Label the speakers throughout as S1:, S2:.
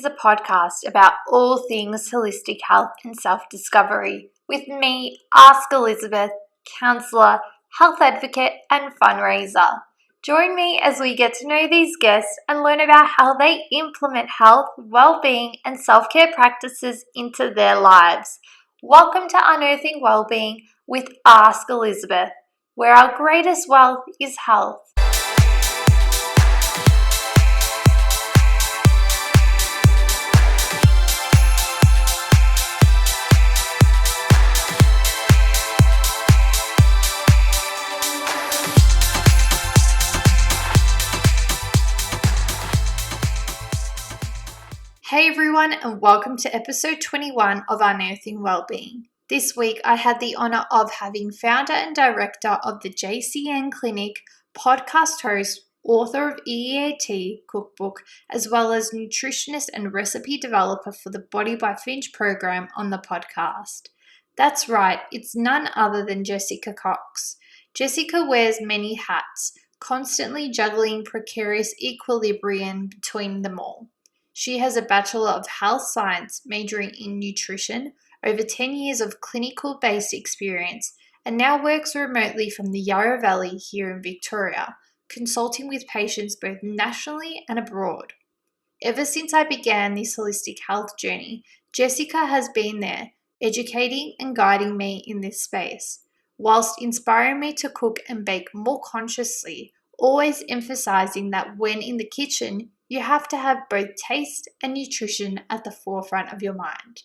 S1: is a podcast about all things holistic health and self-discovery with me, Ask Elizabeth, counsellor, health advocate and fundraiser. Join me as we get to know these guests and learn about how they implement health, well-being and self-care practices into their lives. Welcome to Unearthing Wellbeing with Ask Elizabeth, where our greatest wealth is health. Hey everyone, and welcome to episode 21 of Unearthing Wellbeing. This week I had the honour of having founder and director of the JCN Clinic, podcast host, author of e.a.t cookbook, as well as nutritionist and recipe developer for the Body by Finch program on the podcast. That's right, it's none other than Jessica Cox. Jessica wears many hats, constantly juggling precarious equilibrium between them all. She has a Bachelor of Health Science majoring in nutrition, over 10 years of clinical-based experience, and now works remotely from the Yarra Valley here in Victoria, consulting with patients both nationally and abroad. Ever since I began this holistic health journey, Jessica has been there, educating and guiding me in this space, whilst inspiring me to cook and bake more consciously, always emphasizing that when in the kitchen, you have to have both taste and nutrition at the forefront of your mind.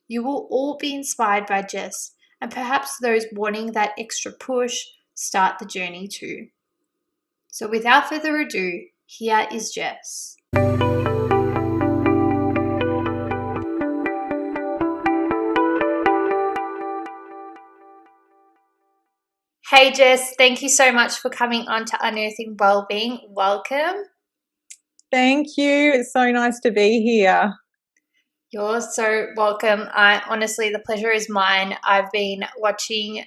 S1: You will all be inspired by Jess, and perhaps those wanting that extra push start the journey too. So without further ado, here is Jess. Hey Jess, thank you so much for coming on to Unearthing Wellbeing. Welcome.
S2: Thank you. It's so nice to be here.
S1: You're so welcome. The pleasure is mine. I've been watching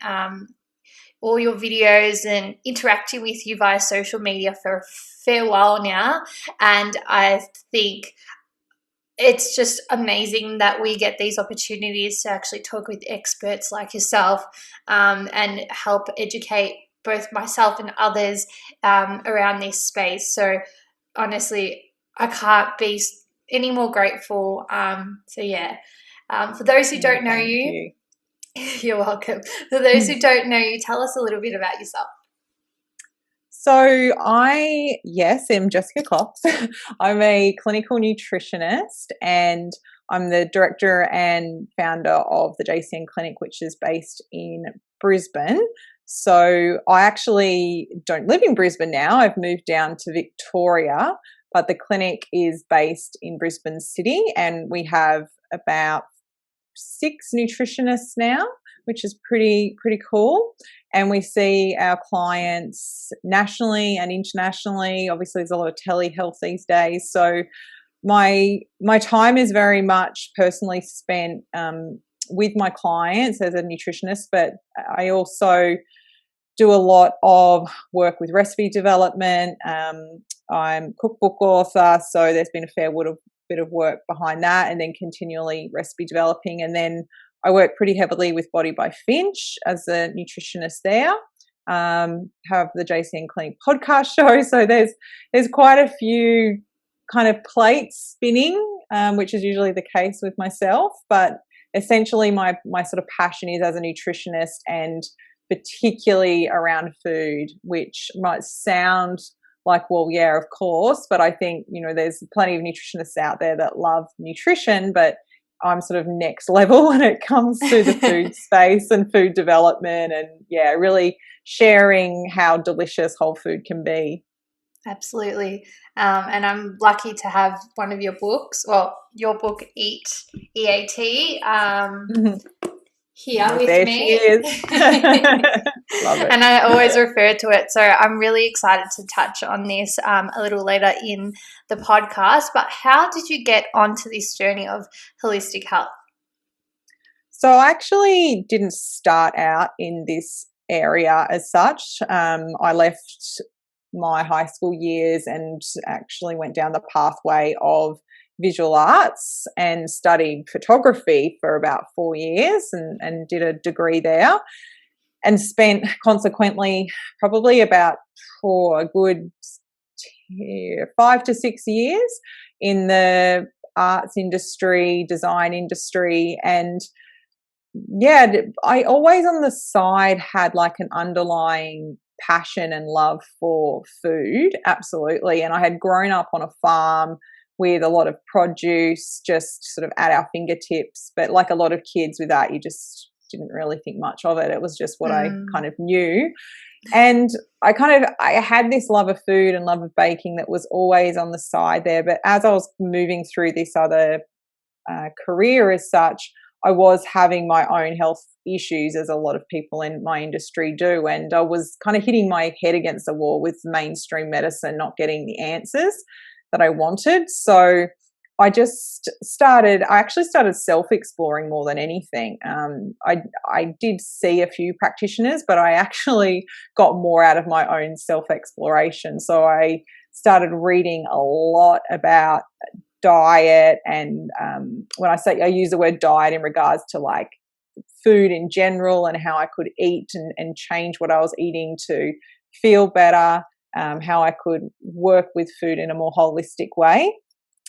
S1: all your videos and interacting with you via social media for a fair while now, and I think it's just amazing that we get these opportunities to actually talk with experts like yourself and help educate both myself and others around this space. So honestly, I can't be any more grateful. For those who don't know you, you're welcome. For those who don't know you, tell us a little bit about yourself.
S2: So I am Jessica Cox. I'm a clinical nutritionist and I'm the director and founder of the JCN Clinic, which is based in Brisbane. So I actually don't live in Brisbane now. I've moved down to Victoria, but the clinic is based in Brisbane City, and we have about 6 nutritionists now, which is pretty cool. And we see our clients nationally and internationally. Obviously, there's a lot of telehealth these days. So my time is very much personally spent with my clients as a nutritionist, but I also do a lot of work with recipe development. I'm cookbook author, so there's been a fair bit of work behind that, and then continually recipe developing. And then I work pretty heavily with Body by Finch as a nutritionist there. Have the JCN Clinic podcast show, so there's quite a few kind of plates spinning, which is usually the case with myself. But essentially, my sort of passion is as a nutritionist, and particularly around food, which might sound like, well, yeah, of course, but I think, there's plenty of nutritionists out there that love nutrition, but I'm sort of next level when it comes to the food space and food development and, really sharing how delicious whole food can be.
S1: Absolutely. And I'm lucky to have one of your books, your book, E.a.t, here with
S2: there
S1: me.
S2: She is. Love it.
S1: And I always refer to it. So I'm really excited to touch on this a little later in the podcast. But how did you get onto this journey of holistic health?
S2: So I actually didn't start out in this area as such. I left my high school years and actually went down the pathway of visual arts and studied photography for about 4 years and did a degree there, and spent consequently probably about a good 5 to 6 years in the arts industry, design industry. And yeah, I always on the side had like an underlying passion and love for food, absolutely. And I had grown up on a farm with a lot of produce just sort of at our fingertips, but like a lot of kids with that, you just didn't really think much of it. It was just what I kind of knew. And I had this love of food and love of baking that was always on the side there. But as I was moving through this other career as such, I was having my own health issues, as a lot of people in my industry do. And I was kind of hitting my head against the wall with mainstream medicine, not getting the answers that I wanted. So I actually started self-exploring more than anything. I did see a few practitioners, but I actually got more out of my own self-exploration. So I started reading a lot about diet, and when I use the word diet in regards to like food in general and how I could eat and change what I was eating to feel better, how I could work with food in a more holistic way.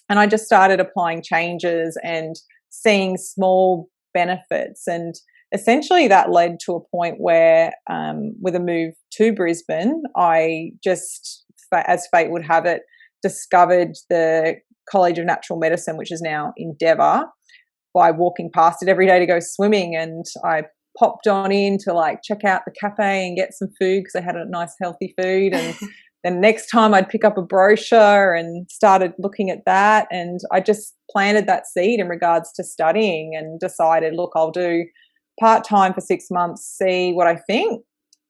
S2: And I just started applying changes and seeing small benefits. And essentially that led to a point where with a move to Brisbane, I just, as fate would have it, discovered the College of Natural Medicine, which is now Endeavour, by walking past it every day to go swimming. And I popped on in to like check out the cafe and get some food because they had a nice healthy food. And then next time I'd pick up a brochure and started looking at that. And I just planted that seed in regards to studying and decided, look, I'll do part-time for 6 months, see what I think,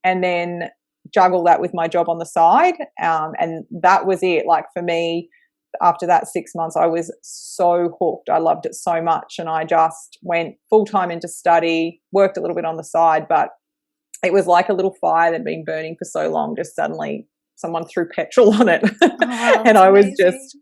S2: and then juggle that with my job on the side. And that was it. Like for me, after that 6 months, I was so hooked. I loved it so much. And I just went full-time into study, worked a little bit on the side, but it was like a little fire that had been burning for so long. Just suddenly someone threw petrol on it.
S1: Oh,
S2: and I was
S1: amazing.
S2: just,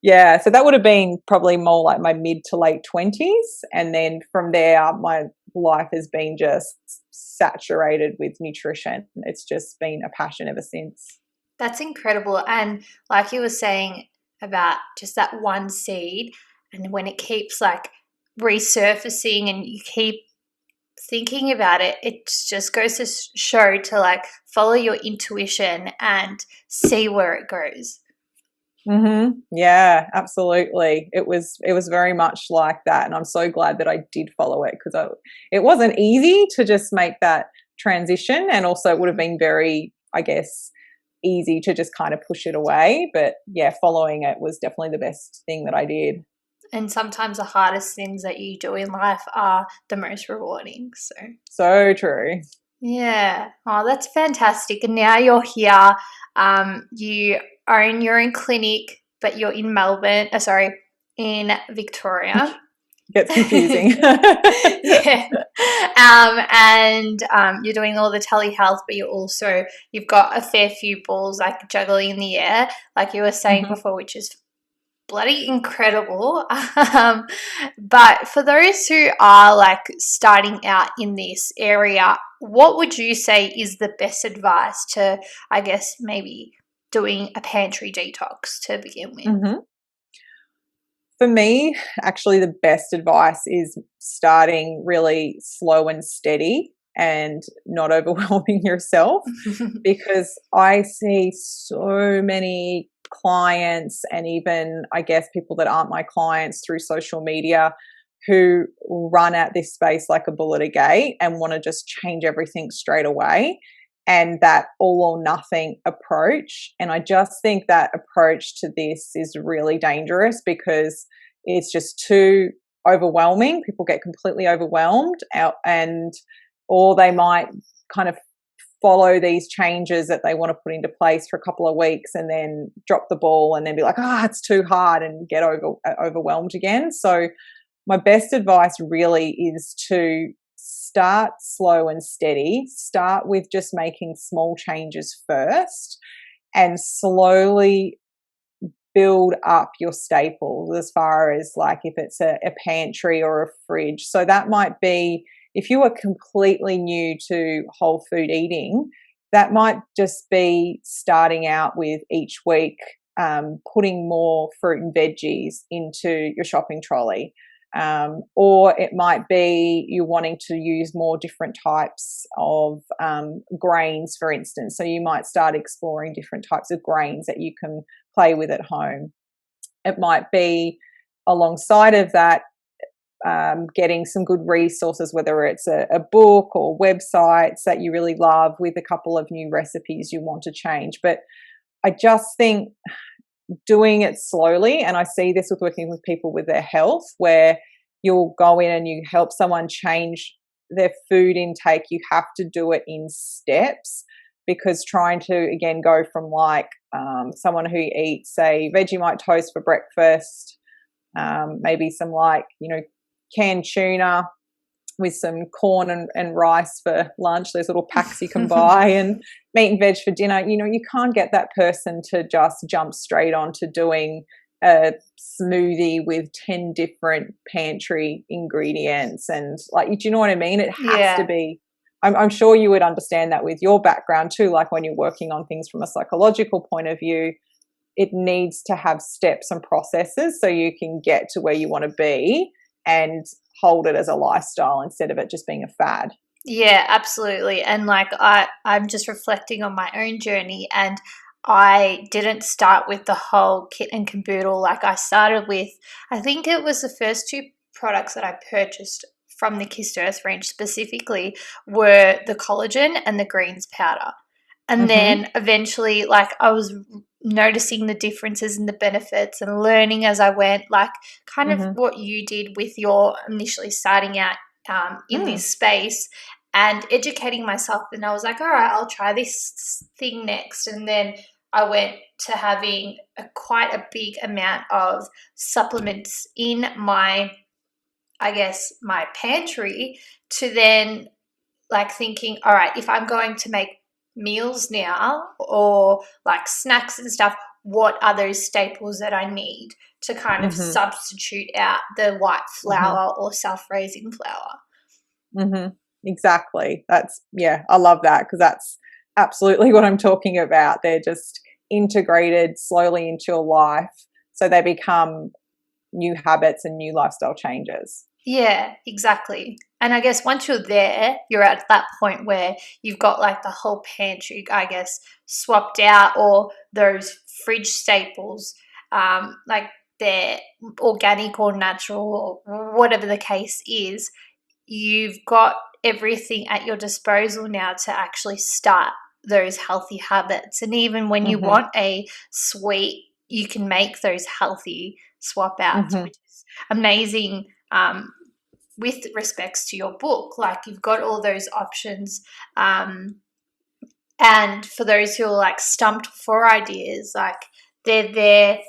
S2: yeah. So that would have been probably more like my mid to late 20s. And then from there, my life has been just saturated with nutrition. It's just been a passion ever since.
S1: That's incredible. And like you were saying about just that one seed, and when it keeps like resurfacing and you keep thinking about it, it just goes to show to like follow your intuition and see where it goes.
S2: Yeah, absolutely. It was very much like that, and I'm so glad that I did follow it, because it wasn't easy to just make that transition, and also it would have been very, I guess, easy to just kind of push it away. But yeah, following it was definitely the best thing that I did.
S1: And sometimes the hardest things that you do in life are the most rewarding.
S2: So true.
S1: Yeah. Oh, that's fantastic. And now you're here. You own your own clinic, but you're in Melbourne. In Victoria.
S2: Gets confusing.
S1: Yeah. You're doing all the telehealth, but you've got a fair few balls like juggling in the air, like you were saying before, which is bloody incredible. But for those who are like starting out in this area, what would you say is the best advice to, I guess, maybe doing a pantry detox to begin with?
S2: For me, actually, the best advice is starting really slow and steady and not overwhelming yourself, because I see so many clients, and even, I guess, people that aren't my clients through social media, who run at this space like a bull at a gate and want to just change everything straight away, and that all or nothing approach. And I just think that approach to this is really dangerous, because it's just too overwhelming. People get completely overwhelmed, or they might kind of follow these changes that they want to put into place for a couple of weeks and then drop the ball and then be like, it's too hard, and get overwhelmed again. So my best advice really is to start slow and steady. Start with just making small changes first, and slowly build up your staples as far as like if it's a pantry or a fridge. So that might be, if you are completely new to whole food eating, that might just be starting out with each week putting more fruit and veggies into your shopping trolley. Or it might be you wanting to use more different types of grains, for instance. So you might start exploring different types of grains that you can play with at home. It might be alongside of that, getting some good resources, whether it's a book or websites that you really love with a couple of new recipes you want to change. But I just think doing it slowly, and I see this with working with people with their health, where you'll go in and you help someone change their food intake, you have to do it in steps, because trying to, again, go from like someone who eats, say, Vegemite toast for breakfast, maybe some like, canned tuna with some corn and rice for lunch, those little packs you can buy, and meat and veg for dinner. You can't get that person to just jump straight onto doing a smoothie with 10 different pantry ingredients. And like, do you know what I mean? It has to be, I'm sure you would understand that with your background too, like when you're working on things from a psychological point of view, it needs to have steps and processes so you can get to where you want to be and hold it as a lifestyle instead of it just being a fad.
S1: Yeah, absolutely. And like I'm just reflecting on my own journey, and I didn't start with the whole kit and caboodle. Like I started with, I think it was the first two products that I purchased from the Kiss to Earth range specifically were the collagen and the greens powder. And then eventually, like, I was noticing the differences and the benefits and learning as I went, like kind of what you did with your initially starting out in this space and educating myself. And I was like, all right, I'll try this thing next. And then I went to having quite a big amount of supplements in my, I guess, my pantry, to then like thinking, all right, if I'm going to make meals now or like snacks and stuff, what are those staples that I need to kind of substitute out the white flour or self-raising flour?
S2: Exactly. I love that, because that's absolutely what I'm talking about. They're just integrated slowly into your life, so they become new habits and new lifestyle changes.
S1: Yeah, exactly. And I guess once you're there, you're at that point where you've got like the whole pantry, I guess, swapped out, or those fridge staples, like they're organic or natural or whatever the case is. You've got everything at your disposal now to actually start those healthy habits. And even when you want a sweet, you can make those healthy swap outs, which is amazing. With respects to your book, like you've got all those options, and for those who are like stumped for ideas, like they're there,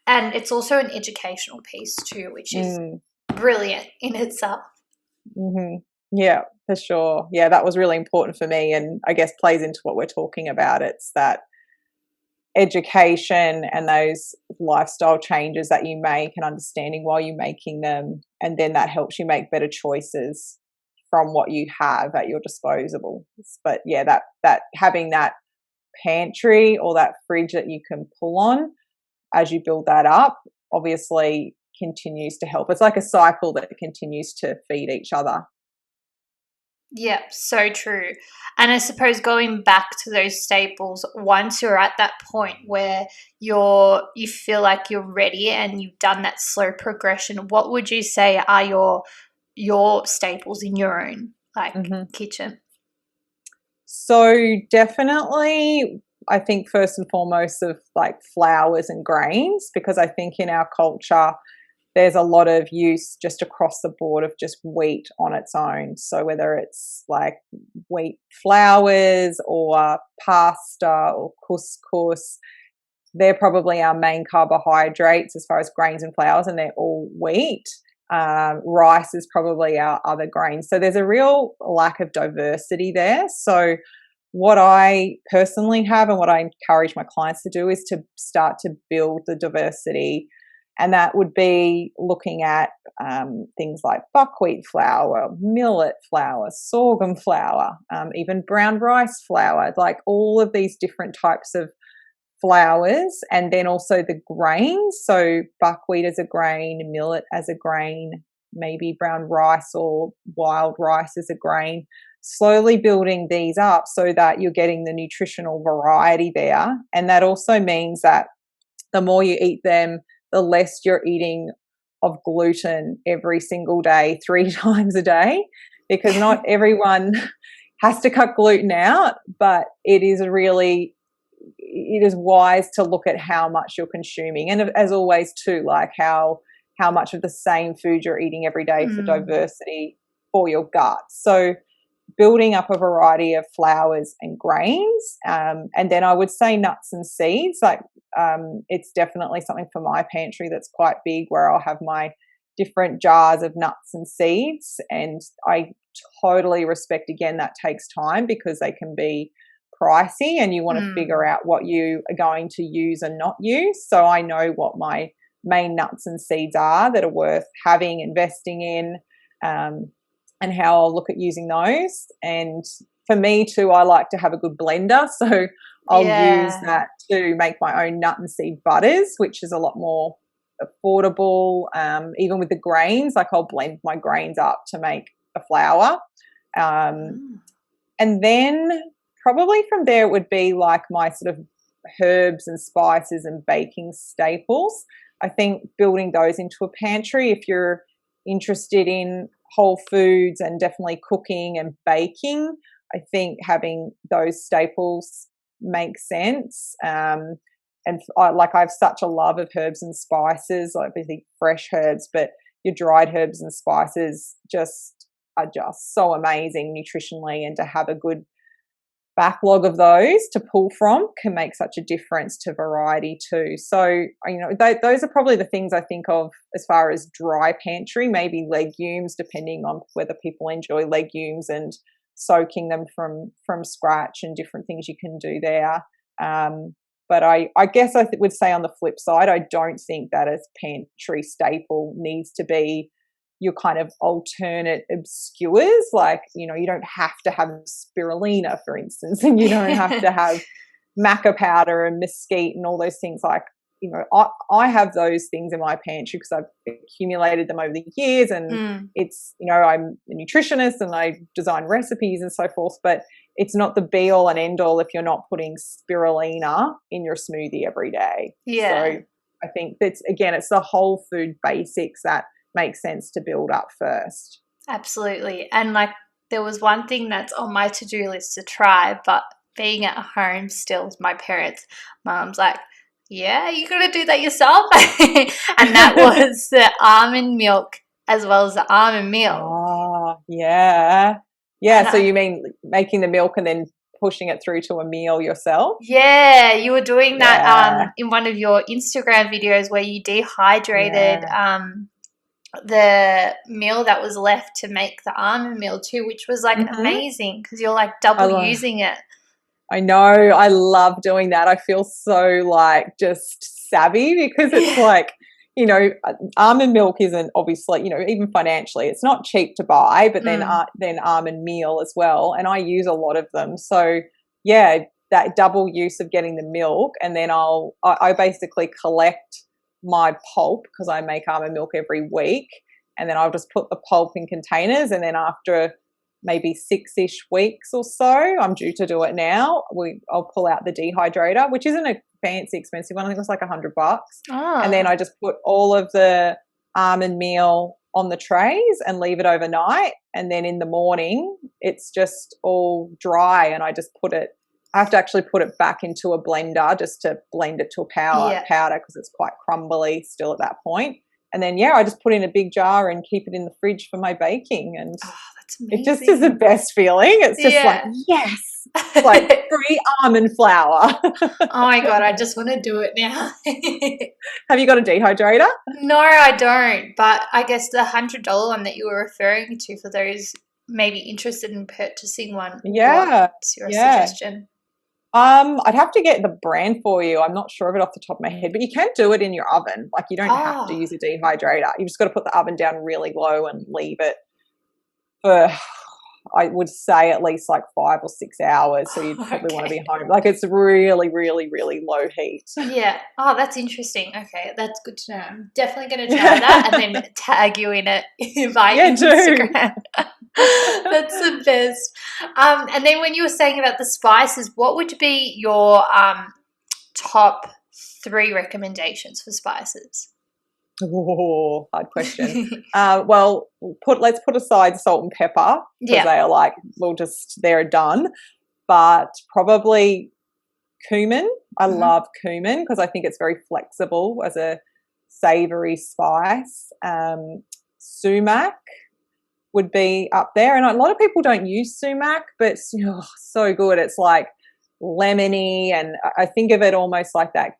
S1: and it's also an educational piece too, which is brilliant in itself.
S2: Yeah, for sure. Yeah, that was really important for me, and I guess plays into what we're talking about. It's that education and those lifestyle changes that you make and understanding while you're making them, and then that helps you make better choices from what you have at your disposal. But yeah, that having that pantry or that fridge that you can pull on as you build that up obviously continues to help. It's like a cycle that continues to feed each other.
S1: Yeah, so true. And I suppose going back to those staples, once you're at that point where you feel like you're ready and you've done that slow progression, what would you say are your staples in your own like kitchen?
S2: So definitely, I think first and foremost of like flours and grains, because I think in our culture there's a lot of use just across the board of just wheat on its own. So whether it's like wheat flours or pasta or couscous, they're probably our main carbohydrates as far as grains and flours, and they're all wheat. Rice is probably our other grain. So there's a real lack of diversity there. So what I personally have and what I encourage my clients to do is to start to build the diversity. And that would be looking at things like buckwheat flour, millet flour, sorghum flour, even brown rice flour, like all of these different types of flours, and then also the grains. So buckwheat as a grain, millet as a grain, maybe brown rice or wild rice as a grain. Slowly building these up so that you're getting the nutritional variety there. And that also means that the more you eat them, the less you're eating of gluten every single day, 3 times a day, because not everyone has to cut gluten out, but it is wise to look at how much you're consuming. And as always too, like how much of the same food you're eating every day for diversity for your gut. So building up a variety of flours and grains, and then I would say nuts and seeds. Like it's definitely something for my pantry that's quite big, where I'll have my different jars of nuts and seeds, and I totally respect, again, that takes time because they can be pricey and you want to figure out what you are going to use and not use. So I know what my main nuts and seeds are that are worth having, investing in, and how I'll look at using those. And for me too, I like to have a good blender. So I'll use that to make my own nut and seed butters, which is a lot more affordable. Even with the grains, like I'll blend my grains up to make a flour. And then probably from there it would be like my sort of herbs and spices and baking staples. I think building those into a pantry, if you're interested in whole foods and definitely cooking and baking, I think having those staples makes sense. And I have such a love of herbs and spices, obviously fresh herbs, but your dried herbs and spices are just so amazing nutritionally, and to have a good backlog of those to pull from can make such a difference to variety too. So, those are probably the things I think of as far as dry pantry. Maybe legumes, depending on whether people enjoy legumes and soaking them from scratch, and different things you can do there. But I guess I would say on the flip side, I don't think that a pantry staple needs to be your kind of alternate obscures. Like, you don't have to have spirulina, for instance, and you don't have to have maca powder and mesquite and all those things. Like, I have those things in my pantry because I've accumulated them over the years, and it's, I'm a nutritionist and I design recipes and so forth, but it's not the be all and end all if you're not putting spirulina in your smoothie every day.
S1: Yeah.
S2: So I think it's the whole food basics that makes sense to build up first.
S1: Absolutely. And there was one thing that's on my to-do list to try, but being at home still with my parents, Mum's like, yeah, you got to do that yourself. And that was the almond milk as well as the almond meal.
S2: Oh, yeah. Yeah, so you mean making the milk and then pushing it through to a meal yourself?
S1: Yeah, you were doing that in one of your Instagram videos where you dehydrated the meal that was left to make the almond meal too, which was amazing because you're double using it.
S2: I know. I love doing that. I feel so just savvy because it's almond milk isn't obviously, even financially, it's not cheap to buy, but then almond meal as well. And I use a lot of them. So yeah, that double use of getting the milk, and then I basically collect my pulp because I make almond milk every week, and then I'll just put the pulp in containers, and then after maybe 6-ish weeks or so, I'm due to do it now, I'll pull out the dehydrator, which isn't a fancy expensive one. I think it's $100. And then I just put all of the almond meal on the trays and leave it overnight, and then in the morning it's just all dry, and I have to actually put it back into a blender just to blend it to a powder because it's quite crumbly still at that point. And then, I just put it in a big jar and keep it in the fridge for my baking. And
S1: that's amazing.
S2: It just is the best feeling. It's just yes, it's free almond flour.
S1: Oh my God, I just want to do it now.
S2: Have you got a dehydrator?
S1: No, I don't. But I guess the $100 one that you were referring to for those maybe interested in purchasing one,
S2: Yeah.
S1: what's your
S2: Yeah.
S1: suggestion?
S2: I'd have to get the brand for you. I'm not sure of it off the top of my head, but you can do it in your oven. Like, you don't have to
S1: Oh,
S2: use a dehydrator. You just got to put the oven down really low and leave it for, I would say, at least like 5 or 6 hours. So you'd probably want to be home. Like, it's really, really, really low heat.
S1: Yeah. Oh, that's interesting. Okay, that's good to know. I'm definitely going to try that and then tag you in it via Instagram. That's the best. And then when you were saying about the spices, what would be your top 3 recommendations for spices?
S2: Oh, hard question. Well, let's put aside salt and pepper, because they are like, they're done. But probably cumin. I love cumin because I think it's very flexible as a savory spice. Sumac would be up there, and a lot of people don't use sumac, but it's so good. It's like lemony, and I think of it almost like that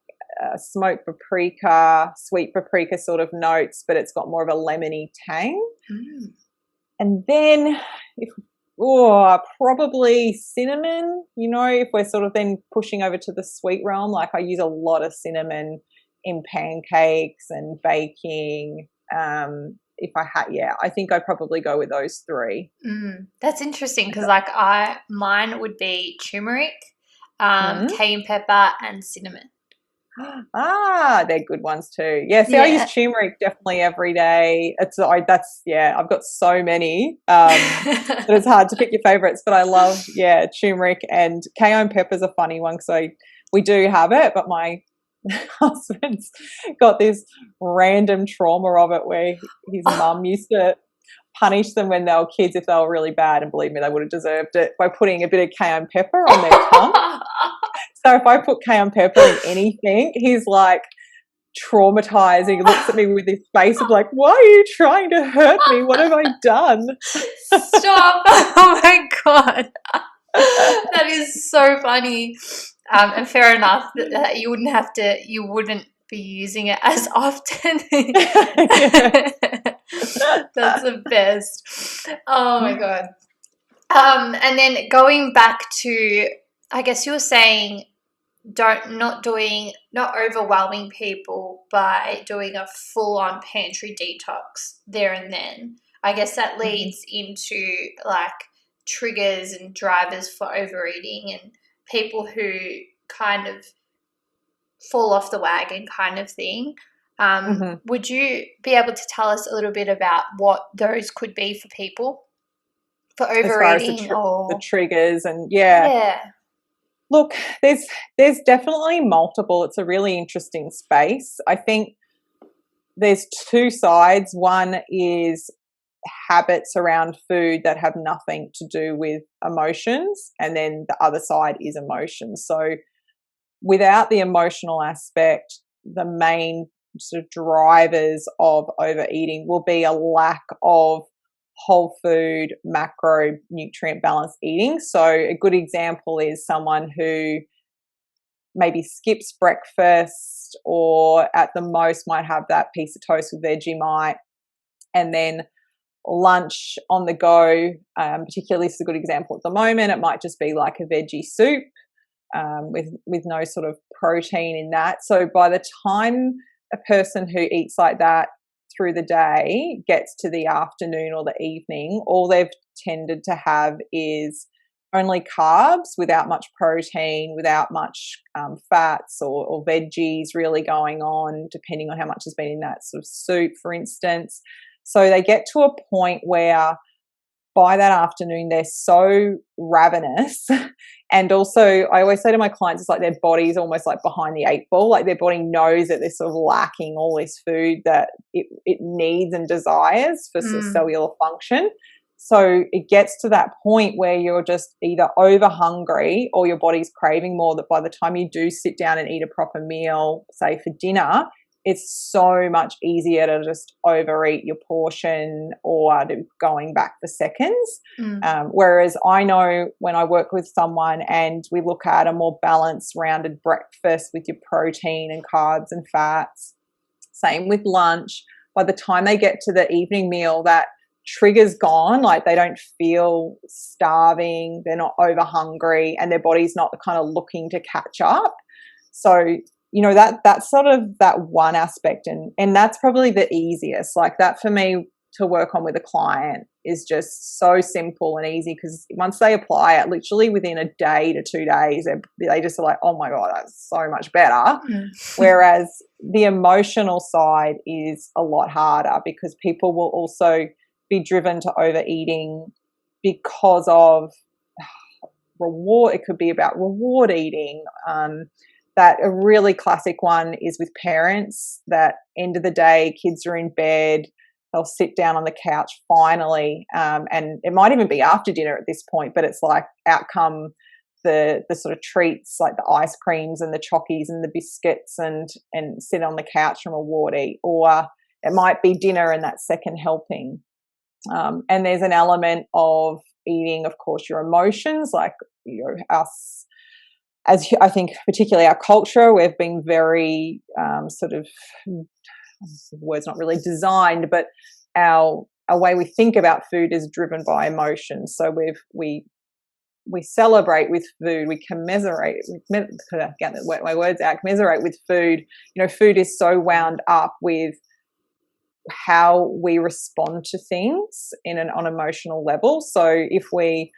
S2: smoked paprika, sweet paprika sort of notes, but it's got more of a lemony tang. And then probably cinnamon, if we're sort of then pushing over to the sweet realm. Like, I use a lot of cinnamon in pancakes and baking. I think I'd probably go with those 3.
S1: That's interesting because mine would be turmeric, cayenne pepper, and cinnamon.
S2: They're good ones too. Yeah, see, I use turmeric definitely every day. I've got so many, that it's hard to pick your favorites, but I love, turmeric, and cayenne pepper's a funny one because we do have it, but my husband's got this random trauma of it where his mum used to punish them when they were kids if they were really bad, and believe me, they would have deserved it, by putting a bit of cayenne pepper on their tongue. So if I put cayenne pepper in anything, he's like traumatized. He looks at me with this face of like, why are you trying to hurt me? What have I done?
S1: Stop. Oh my God. That is so funny. And fair enough that you wouldn't be using it as often. That's the best. Oh my God. And then going back to, I guess you were saying, not overwhelming people by doing a full-on pantry detox there and then. I guess that leads into like triggers and drivers for overeating and people who kind of fall off the wagon kind of thing. Would you be able to tell us a little bit about what those could be for people for overeating?
S2: As far as the triggers and Look, there's definitely multiple. It's a really interesting space. I think there's 2 sides. One is habits around food that have nothing to do with emotions, and then the other side is emotions. So without the emotional aspect, the main sort of drivers of overeating will be a lack of whole food, macronutrient balanced eating. So a good example is someone who maybe skips breakfast, or at the most might have that piece of toast with Vegemite, and then lunch on the go. Particularly, this is a good example at the moment. It might just be like a veggie soup with no sort of protein in that. So by the time a person who eats like that through the day gets to the afternoon or the evening, all they've tended to have is only carbs without much protein, without much fats or veggies really going on, depending on how much has been in that sort of soup, for instance. So they get to a point where by that afternoon they're so ravenous. And also, I always say to my clients, it's like their body's almost like behind the 8 ball. Like, their body knows that they're sort of lacking all this food that it needs and desires for sort of cellular function. So it gets to that point where you're just either over hungry or your body's craving more, that by the time you do sit down and eat a proper meal, say for dinner, it's so much easier to just overeat your portion or to going back for seconds. Whereas I know when I work with someone and we look at a more balanced, rounded breakfast with your protein and carbs and fats, same with lunch, by the time they get to the evening meal, that trigger's gone, like they don't feel starving, they're not over hungry, and their body's not kind of looking to catch up. So, that's sort of that one aspect, and that's probably the easiest. Like that for me to work on with a client is just so simple and easy, because once they apply it, literally within a day to 2 days, they just are like, oh my God, that's so much better. Whereas the emotional side is a lot harder, because people will also be driven to overeating because of reward. It could be about reward eating. That a really classic one is with parents, that end of the day, kids are in bed, they'll sit down on the couch finally, and it might even be after dinner at this point, but it's like out come the sort of treats, like the ice creams and the chockies and the biscuits, and sit on the couch and reward eat. Or it might be dinner and that second helping. And there's an element of eating, of course, your emotions, like us, as I think particularly our culture, we've been very sort of, the word's not really designed, but our way we think about food is driven by emotions. So we celebrate with food, we commiserate, get my words out, commiserate with food. Food is so wound up with how we respond to things on an emotional level. So if we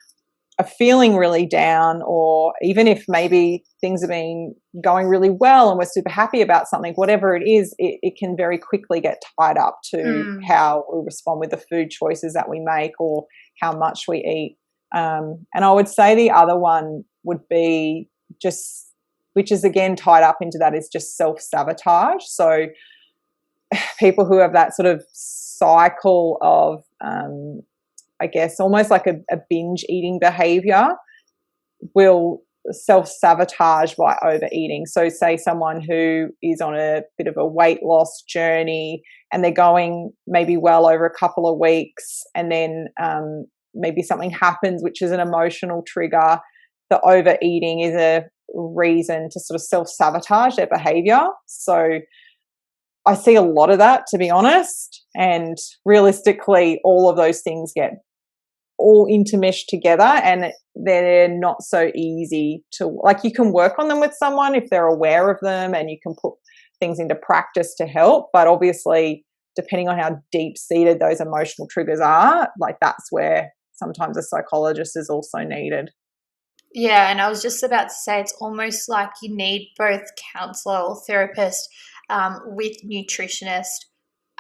S2: are feeling really down, or even if maybe things have been going really well and we're super happy about something, whatever it is, it can very quickly get tied up to how we respond with the food choices that we make or how much we eat. And I would say the other one would be just, which is again tied up into that, is just self-sabotage. So people who have that sort of cycle of I guess almost like a binge eating behavior will self-sabotage by overeating. So say someone who is on a bit of a weight loss journey and they're going maybe well over a couple of weeks, and then maybe something happens which is an emotional trigger. The overeating is a reason to sort of self-sabotage their behavior. So I see a lot of that, to be honest, and realistically all of those things get all intermeshed together, and they're not so easy to, like, you can work on them with someone if they're aware of them and you can put things into practice to help, but obviously depending on how deep-seated those emotional triggers are, like that's where sometimes a psychologist is also needed.
S1: Yeah, and I was just about to say, it's almost like you need both counsellor or therapist with nutritionist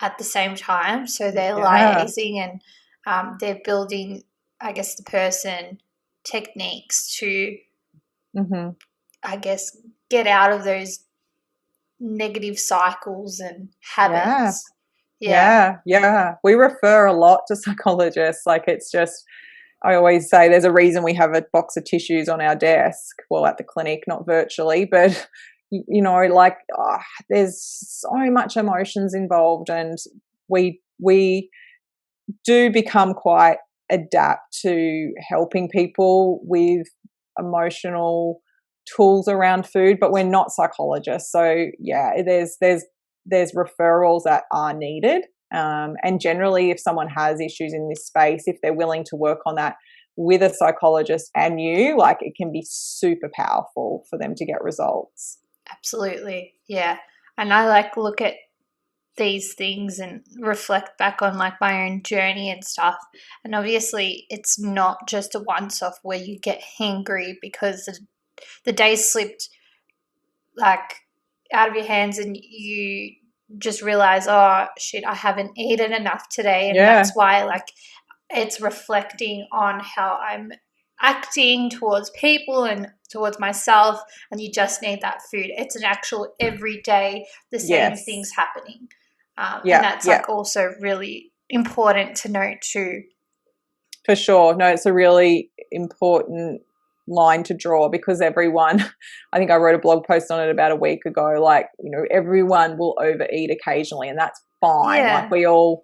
S1: at the same time. So they're liaising and they're building, I guess, the person techniques to, I guess, get out of those negative cycles and habits.
S2: Yeah. We refer a lot to psychologists. Like, it's just, I always say there's a reason we have a box of tissues on our desk, well, at the clinic, not virtually, but there's so much emotions involved, and we do become quite adept to helping people with emotional tools around food, but we're not psychologists. So yeah, there's referrals that are needed. And generally, if someone has issues in this space, if they're willing to work on that with a psychologist and you, like, it can be super powerful for them to get results.
S1: Absolutely. Yeah. And I look at these things and reflect back on my own journey and stuff. And obviously it's not just a once-off where you get hangry because the day slipped out of your hands and you just realize, oh shit, I haven't eaten enough today. And that's why it's reflecting on how I'm acting towards people and towards myself, and you just need that food. It's an actual everyday, the same things happening. And that's also really important to note too.
S2: For sure. No, it's a really important line to draw, because everyone, I think I wrote a blog post on it about a week ago, everyone will overeat occasionally, and that's fine. We all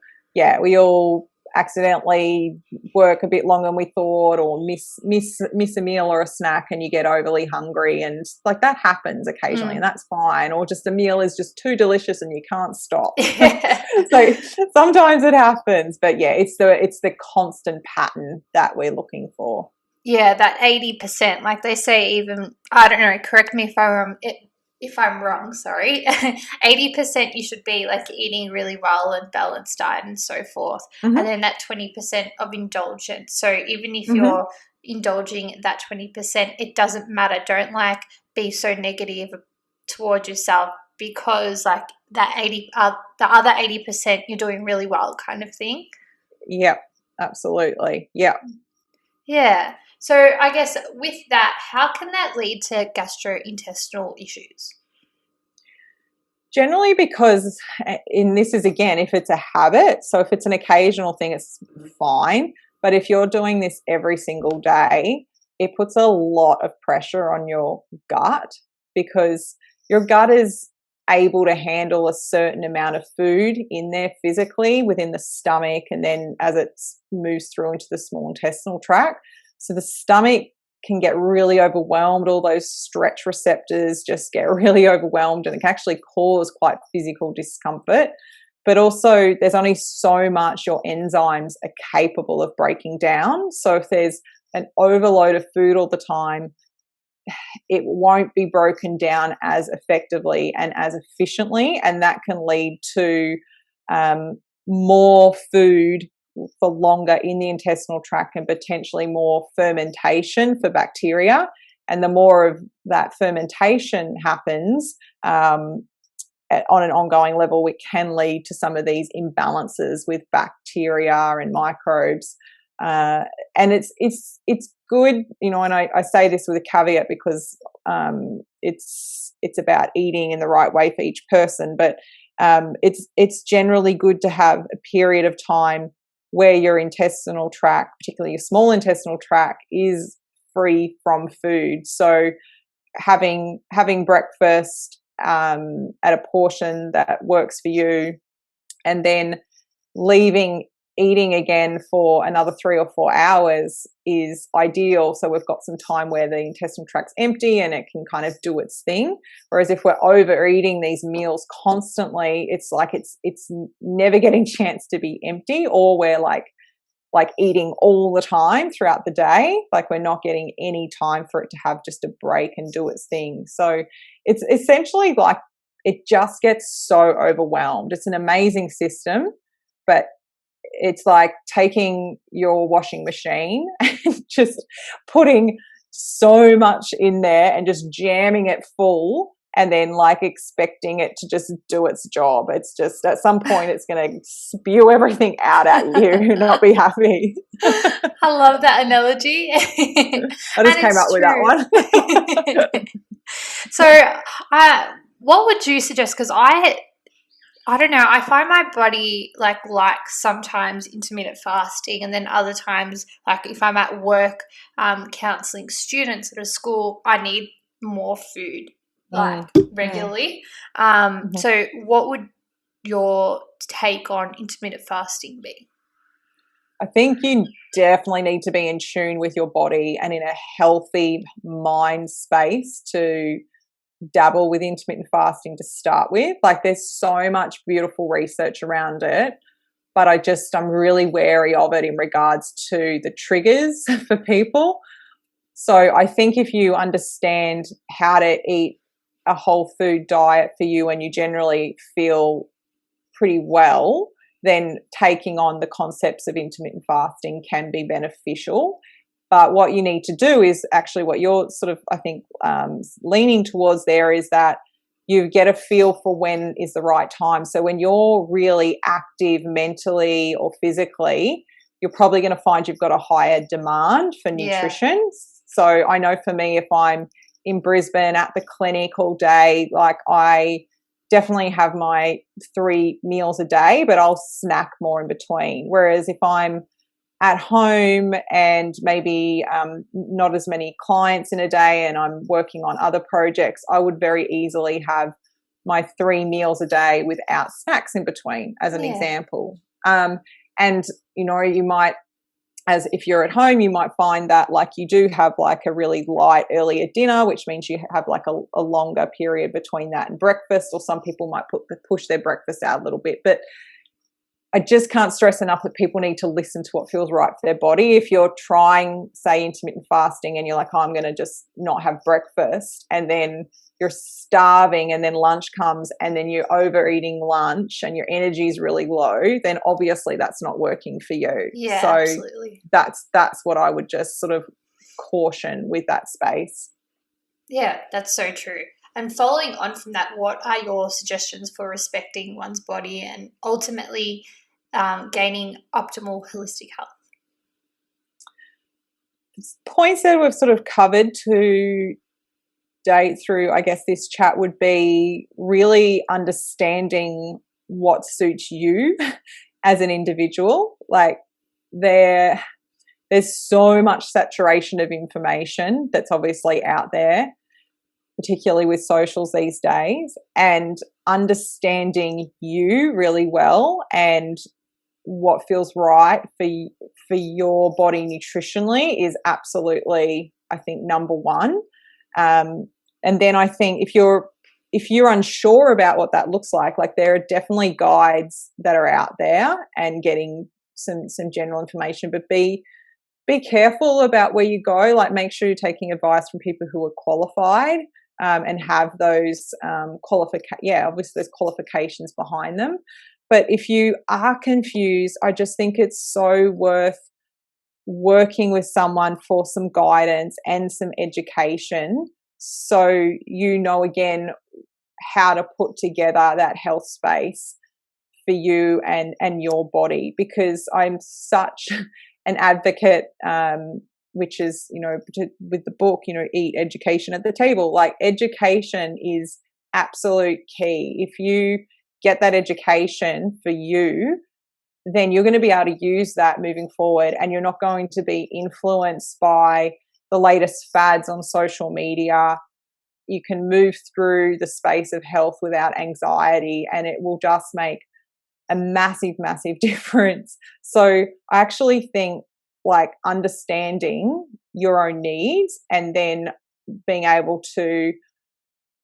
S2: accidentally work a bit longer than we thought, or miss a meal or a snack, and you get overly hungry, and like that happens occasionally, and that's fine. Or just a meal is just too delicious and you can't stop. So sometimes it happens, but yeah, it's the constant pattern that we're looking for.
S1: Yeah, that 80%, like they say, even, I don't know, correct me if I'm wrong, sorry, 80% you should be like eating really well and balanced diet and so forth.
S2: Mm-hmm.
S1: And then that 20% of indulgence. So even if you're indulging that 20%, it doesn't matter. Don't like be so negative towards yourself, because like that the other 80% you're doing really well kind of thing.
S2: Yep, absolutely. Yep.
S1: Yeah. So I guess with that, how can that lead to gastrointestinal issues?
S2: Generally, because this is, again, if it's a habit, so if it's an occasional thing, it's fine. But if you're doing this every single day, it puts a lot of pressure on your gut, because your gut is able to handle a certain amount of food in there physically within the stomach, and then as it moves through into the small intestinal tract. So the stomach can get really overwhelmed. All those stretch receptors just get really overwhelmed, and it can actually cause quite physical discomfort. But also, there's only so much your enzymes are capable of breaking down. So if there's an overload of food all the time, it won't be broken down as effectively and as efficiently, and that can lead to more food for longer in the intestinal tract, and potentially more fermentation for bacteria. And the more of that fermentation happens on an ongoing level, it can lead to some of these imbalances with bacteria and microbes. And it's good, and I say this with a caveat, because it's about eating in the right way for each person. But it's generally good to have a period of time where your intestinal tract, particularly your small intestinal tract, is free from food. So having breakfast at a portion that works for you, and then eating again for another 3 or 4 hours is ideal. So we've got some time where the intestinal tract's empty and it can kind of do its thing. Whereas if we're overeating these meals constantly, it's like it's never getting a chance to be empty, or we're like eating all the time throughout the day. Like we're not getting any time for it to have just a break and do its thing. So it's essentially like it just gets so overwhelmed. It's an amazing system, but it's like taking your washing machine and just putting so much in there and just jamming it full, and then like expecting it to just do its job. It's just, at some point it's going to spew everything out at you and not be happy.
S1: I love that analogy.
S2: I just came up with that one.
S1: So what would you suggest? Because I don't know, I find my body like sometimes intermittent fasting, and then other times, like if I'm at work counselling students at a school, I need more food regularly. So what would your take on intermittent fasting be?
S2: I think you definitely need to be in tune with your body and in a healthy mind space to dabble with intermittent fasting to start with. Like there's so much beautiful research around it, but I'm really wary of it in regards to the triggers for people. So I think if you understand how to eat a whole food diet for you and you generally feel pretty well, then taking on the concepts of intermittent fasting can be beneficial. But what you need to do is actually what you're sort of, I think, leaning towards there, is that you get a feel for when is the right time. So when you're really active mentally or physically, you're probably going to find you've got a higher demand for nutrition. Yeah. So I know for me, if I'm in Brisbane at the clinic all day, like I definitely have my 3 meals a day, but I'll snack more in between. Whereas if I'm at home and maybe not as many clients in a day and I'm working on other projects, I would very easily have my 3 meals a day without snacks in between, as an example. And And, you might, as if you're at home, you might find that like you do have like a really light earlier dinner, which means you have like a longer period between that and breakfast, or some people might push their breakfast out a little bit. But I just can't stress enough that people need to listen to what feels right for their body. If you're trying, say, intermittent fasting and you're like, oh, I'm going to just not have breakfast, and then you're starving and then lunch comes and then you're overeating lunch and your energy is really low, then obviously that's not working for you.
S1: Yeah,
S2: so
S1: absolutely.
S2: That's what I would just sort of caution with that space.
S1: Yeah, that's so true. And following on from that, what are your suggestions for respecting one's body and ultimately gaining optimal holistic health?
S2: Points that we've sort of covered to date through, I guess, this chat would be really understanding what suits you as an individual. Like there's so much saturation of information that's obviously out there, particularly with socials these days, and understanding you really well and what feels right for your body nutritionally is absolutely, I think, number one. And then I think if you're unsure about what that looks like there are definitely guides that are out there and getting some general information, but be careful about where you go. Like make sure you're taking advice from people who are qualified and have those obviously there's qualifications behind them. But if you are confused, I just think it's so worth working with someone for some guidance and some education, so again how to put together that health space for you and your body. Because I'm such an advocate, which is, with the book, eat education at the table. Like education is absolute key. If you get that education for you, then you're going to be able to use that moving forward, and you're not going to be influenced by the latest fads on social media. You can move through the space of health without anxiety, and it will just make a massive, massive difference. So I actually think like understanding your own needs and then being able to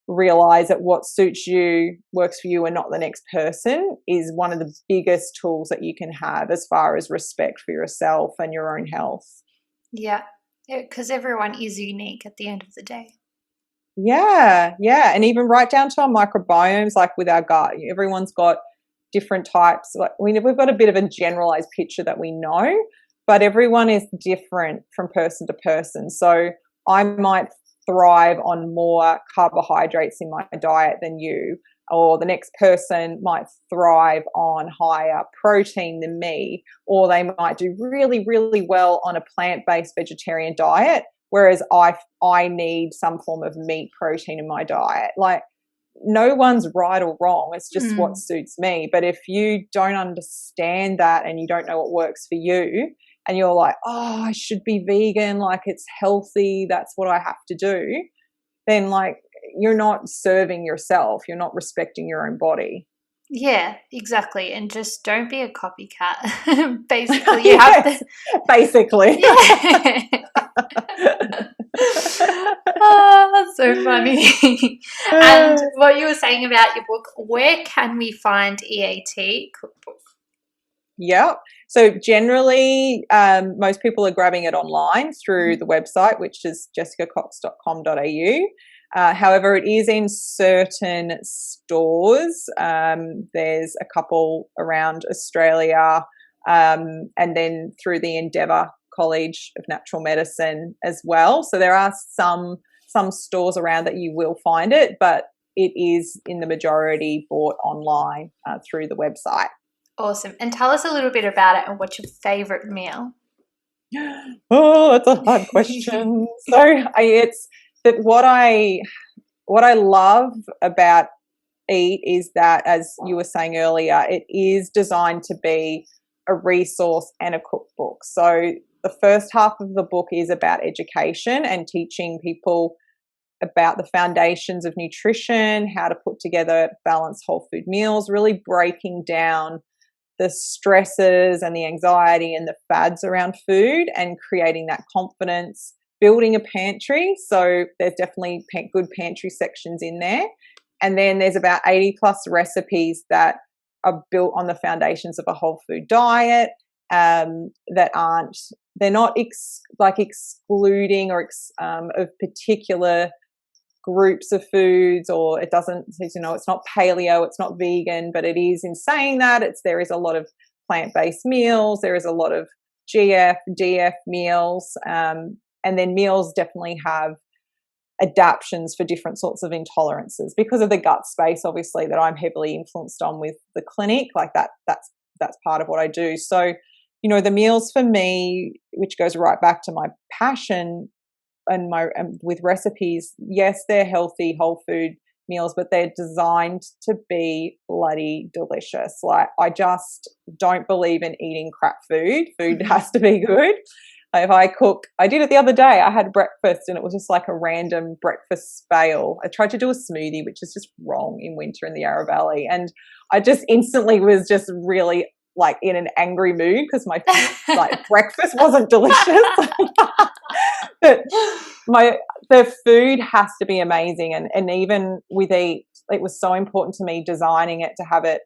S2: realize that what suits you works for you and not the next person is one of the biggest tools that you can have as far as respect for yourself and your own health.
S1: Yeah, because everyone is unique at the end of the day.
S2: Yeah. And even right down to our microbiomes, like with our gut, everyone's got different types. Like we've got a bit of a generalized picture that we know, but everyone is different from person to person. So I might thrive on more carbohydrates in my diet than you, or the next person might thrive on higher protein than me, or they might do really, really well on a plant-based vegetarian diet, whereas I need some form of meat protein in my diet. Like no one's right or wrong. It's just what suits me. But if you don't understand that and you don't know what works for you, and you're like, oh, I should be vegan, like it's healthy, that's what I have to do, then like you're not serving yourself, you're not respecting your own body.
S1: Yeah, exactly. And just don't be a copycat. Basically, you have to.
S2: Basically.
S1: Yeah. Oh, that's so funny. And what you were saying about your book, where can we find E.a.t cookbook?
S2: Yeah. So generally, most people are grabbing it online through the website, which is jessicacox.com.au. However, it is in certain stores. There's a couple around Australia, and then through the Endeavour College of Natural Medicine as well. So there are some stores around that you will find it, but it is in the majority bought online through the website.
S1: Awesome. And tell us a little bit about it and what's your favourite meal?
S2: Oh, that's a hard question. So it's that what I love about E.a.t is that, as you were saying earlier, it is designed to be a resource and a cookbook. So the first half of the book is about education and teaching people about the foundations of nutrition, how to put together balanced whole food meals, really breaking down the stresses and the anxiety and the fads around food and creating that confidence, building a pantry. So there's definitely good pantry sections in there. And then there's about 80 plus recipes that are built on the foundations of a whole food diet, that they're not excluding or of particular groups of foods, or it doesn't, it's not paleo, it's not vegan, but it is, in saying that, there is a lot of plant-based meals, there is a lot of GF, DF meals, and then meals definitely have adaptions for different sorts of intolerances because of the gut space, obviously, that I'm heavily influenced on with the clinic. Like that's part of what I do. So, the meals for me, which goes right back to my passion and with recipes, yes, they're healthy, whole food meals, but they're designed to be bloody delicious. Like, I just don't believe in eating crap food. Food has to be good. If I cook, I did it the other day. I had breakfast and it was just like a random breakfast fail. I tried to do a smoothie, which is just wrong in winter in the Yarra Valley. And I just instantly was just really like in an angry mood because my breakfast wasn't delicious. But the food has to be amazing. And even with e.a.t, it was so important to me designing it to have it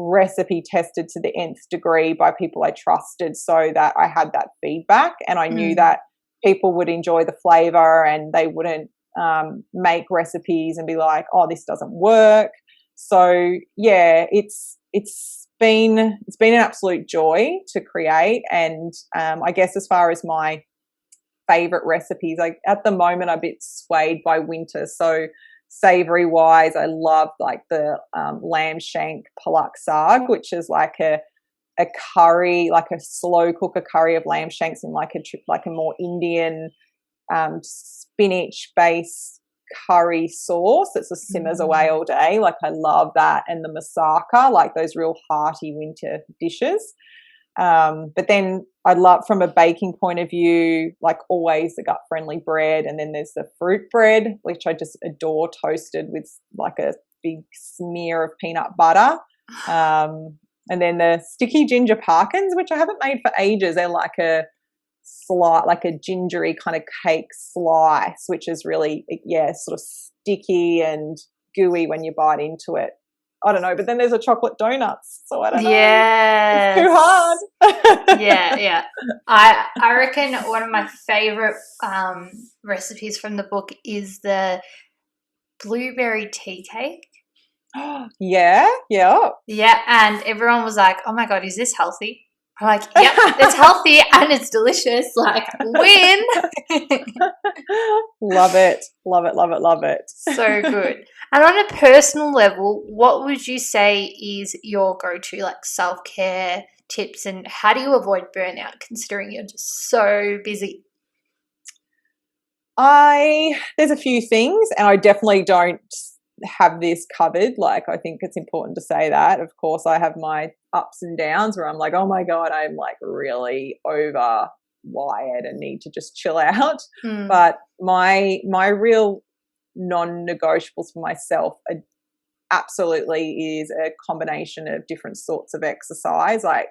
S2: recipe tested to the nth degree by people I trusted, so that I had that feedback and I knew that people would enjoy the flavor and they wouldn't make recipes and be like, oh, this doesn't work. So yeah, it's been an absolute joy to create. And I guess as far as my favorite recipes, like at the moment I'm a bit swayed by winter, so savory wise, I love like the lamb shank palak saag, which is like a curry, like a slow cooker curry of lamb shanks in like a more Indian spinach based curry sauce that just simmers away all day. Like, I love that. And the moussaka, like those real hearty winter dishes. But then I love, from a baking point of view, like always the gut friendly bread. And then there's the fruit bread, which I just adore, toasted with like a big smear of peanut butter. And then the sticky ginger parkins, which I haven't made for ages. They're like a gingery kind of cake slice, which is really, sort of sticky and gooey when you bite into it. I don't know, but then there's a chocolate donuts, so I don't know.
S1: Yes.
S2: It's too hard.
S1: Yeah. I reckon one of my favorite recipes from the book is the blueberry tea cake.
S2: Yeah.
S1: Yeah, and everyone was like, "Oh my god, is this healthy?" I'm like, "Yep, it's healthy and it's delicious." Like, win.
S2: Love it.
S1: So good. And on a personal level, what would you say is your go-to like self-care tips, and how do you avoid burnout considering you're just so busy?
S2: There's a few things, and I definitely don't have this covered. Like, I think it's important to say that. Of course, I have my ups and downs where I'm like, oh my God, I'm like really over wired and need to just chill out. But my real non-negotiables for myself absolutely is a combination of different sorts of exercise. Like,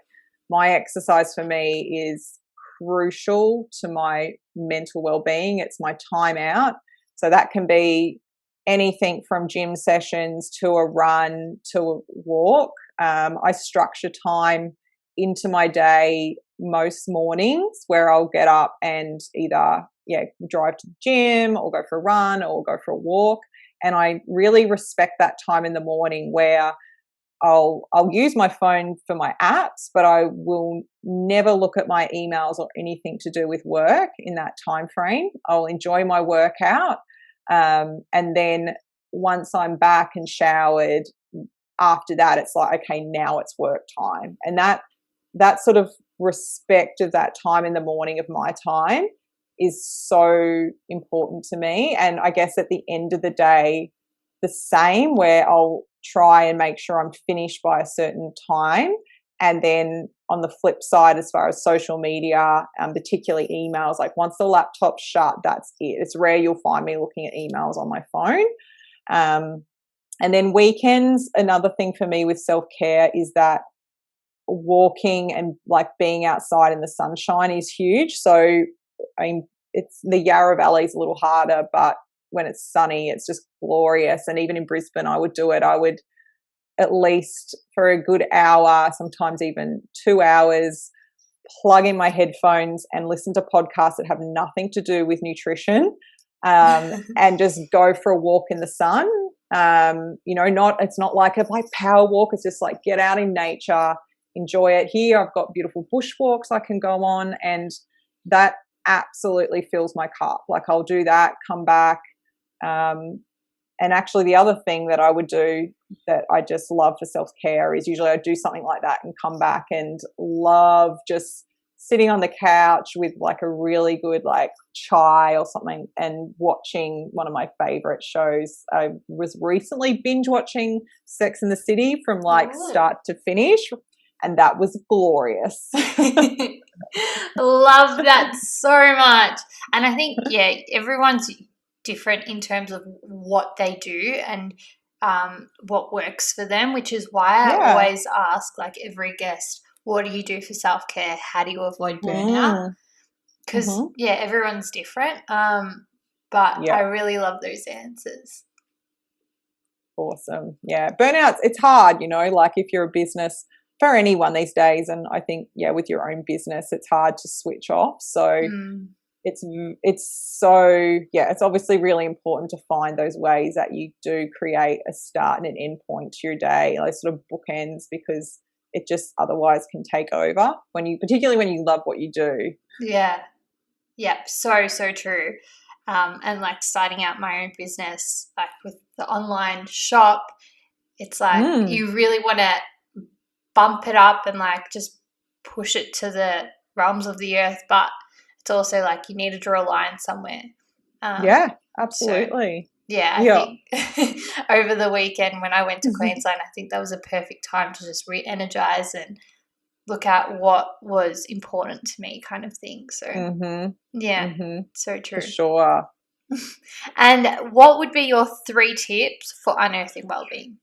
S2: my exercise for me is crucial to my mental well-being. It's my time out. So that can be anything from gym sessions to a run to a walk. I structure time into my day most mornings where I'll get up and either drive to the gym or go for a run or go for a walk. And I really respect that time in the morning where I'll use my phone for my apps, but I will never look at my emails or anything to do with work in that time frame. I'll enjoy my workout. And then once I'm back and showered, after that, it's like, okay, now it's work time. And that sort of respect of that time in the morning of my time is so important to me. And I guess at the end of the day, the same, where I'll try and make sure I'm finished by a certain time. And then on the flip side, as far as social media, particularly emails, like once the laptop's shut, that's it. It's rare you'll find me looking at emails on my phone. And then weekends, another thing for me with self-care is that walking and like being outside in the sunshine is huge. So, I mean, it's the Yarra Valley is a little harder, but when it's sunny, it's just glorious. And even in Brisbane, I would do it. I would at least for a good hour, sometimes even 2 hours, plug in my headphones and listen to podcasts that have nothing to do with nutrition, and just go for a walk in the sun. It's not like a power walk. It's just like get out in nature, enjoy it. Here I've got beautiful bushwalks I can go on, and that absolutely fills my cup. Like I'll do that, come back. And actually the other thing that I would do that I just love for self-care is usually I do something like that and come back and love just sitting on the couch with like a really good like chai or something and watching one of my favorite shows. I was recently binge watching Sex and the City from like start to finish, and that was glorious.
S1: Love that so much. And I think, everyone's different in terms of what they do and what works for them, which is why I always ask like every guest, what do you do for self-care? How do you avoid burnout? Because everyone's different, but I really love those answers.
S2: Awesome. Burnout, it's hard, like if you're a business, for anyone these days, and I think with your own business it's hard to switch off. So it's obviously really important to find those ways that you do create a start and an end point to your day, those sort of bookends, because it just otherwise can take over particularly when you love what you do.
S1: So true. And like starting out my own business, like with the online shop, it's like you really want to bump it up and like just push it to the realms of the earth, but it's also like you need to draw a line somewhere.
S2: Absolutely.
S1: I think over the weekend when I went to Queensland, I think that was a perfect time to just re-energize and look at what was important to me, kind of thing. So so true.
S2: For sure.
S1: And what would be your 3 tips for unearthing wellbeing?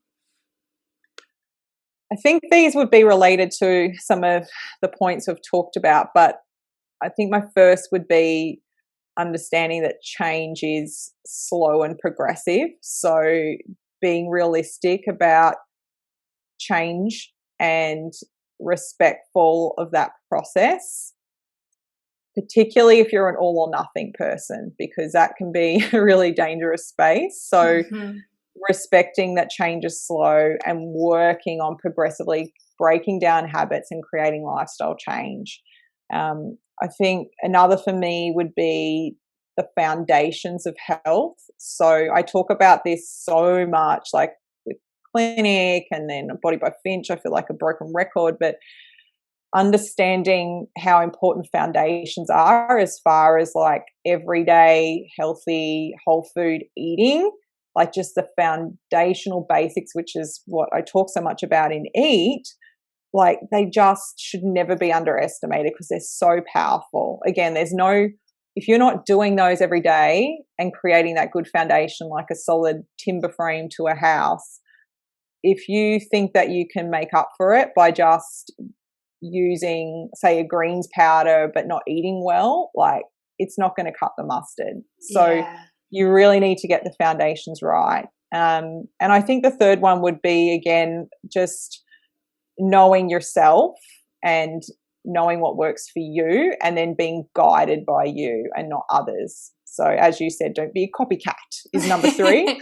S2: I think these would be related to some of the points we've talked about, but I think my first would be understanding that change is slow and progressive. So being realistic about change and respectful of that process, particularly if you're an all or nothing person, because that can be a really dangerous space. So respecting that change is slow and working on progressively breaking down habits and creating lifestyle change. I think another for me would be the foundations of health. So I talk about this so much, like with Clinic and then Body by Finch. I feel like a broken record, but understanding how important foundations are as far as like everyday healthy whole food eating, like just the foundational basics, which is what I talk so much about in E.a.t, like they just should never be underestimated because they're so powerful. Again, if you're not doing those every day and creating that good foundation, like a solid timber frame to a house, if you think that you can make up for it by just using, say, a greens powder but not eating well, like it's not going to cut the mustard. So you really need to get the foundations right. And I think the third one would be, again, just knowing yourself and knowing what works for you and then being guided by you and not others. So as you said, don't be a copycat is number 3.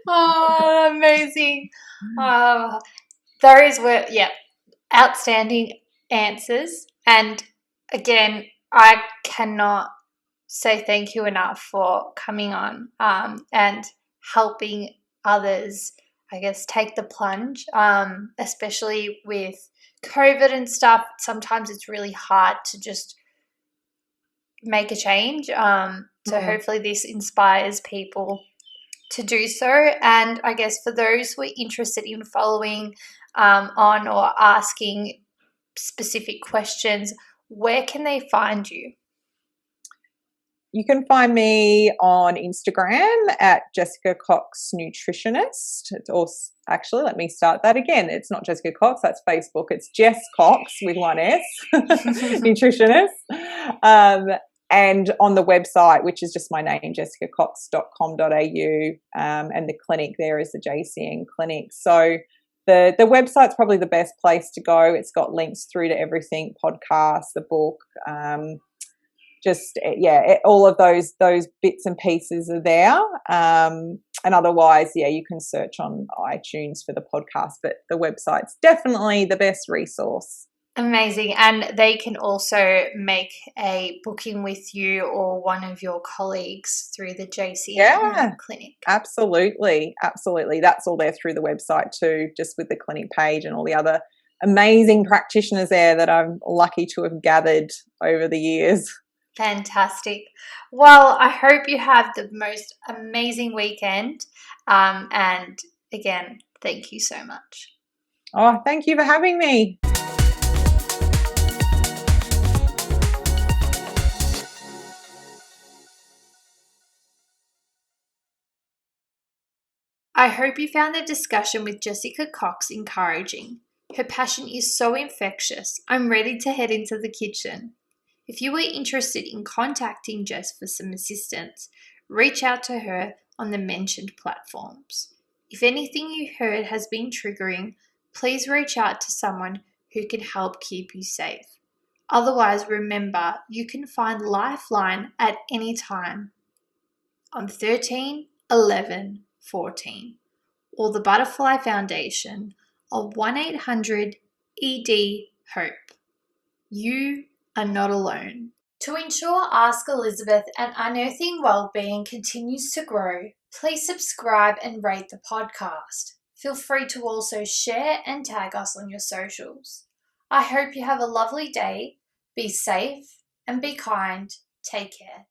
S1: Oh, amazing. Those were, outstanding answers. And again, I cannot say thank you enough for coming on and helping others, I guess, take the plunge, especially with COVID and stuff. Sometimes it's really hard to just make a change. So hopefully this inspires people to do so. And I guess for those who are interested in following on or asking specific questions, where can they find you?
S2: You can find me on Instagram at Jessica Cox Nutritionist. Or actually, let me start that again. It's not Jessica Cox, that's Facebook. It's Jess Cox with one S, Nutritionist. And on the website, which is just my name, jessicacox.com.au, and the clinic there is the JCN Clinic. So the website's probably the best place to go. It's got links through to everything, podcasts, the book, all of those bits and pieces are there. And otherwise, you can search on iTunes for the podcast, but the website's definitely the best resource.
S1: Amazing. And they can also make a booking with you or one of your colleagues through the JCN Clinic.
S2: Absolutely. That's all there through the website too, just with the clinic page and all the other amazing practitioners there that I'm lucky to have gathered over the years.
S1: Fantastic. Well, I hope you have the most amazing weekend. And again, thank you so much.
S2: Oh, thank you for having me.
S1: I hope you found the discussion with Jessica Cox encouraging. Her passion is so infectious. I'm ready to head into the kitchen. If you are interested in contacting Jess for some assistance, reach out to her on the mentioned platforms. If anything you heard has been triggering, please reach out to someone who can help keep you safe. Otherwise, remember, you can find Lifeline at any time on 13 11 14 or the Butterfly Foundation of 1-800-ED-HOPE. You are not alone. To ensure Ask Elizabeth and Unearthing Wellbeing continues to grow, please subscribe and rate the podcast. Feel free to also share and tag us on your socials. I hope you have a lovely day. Be safe and be kind. Take care.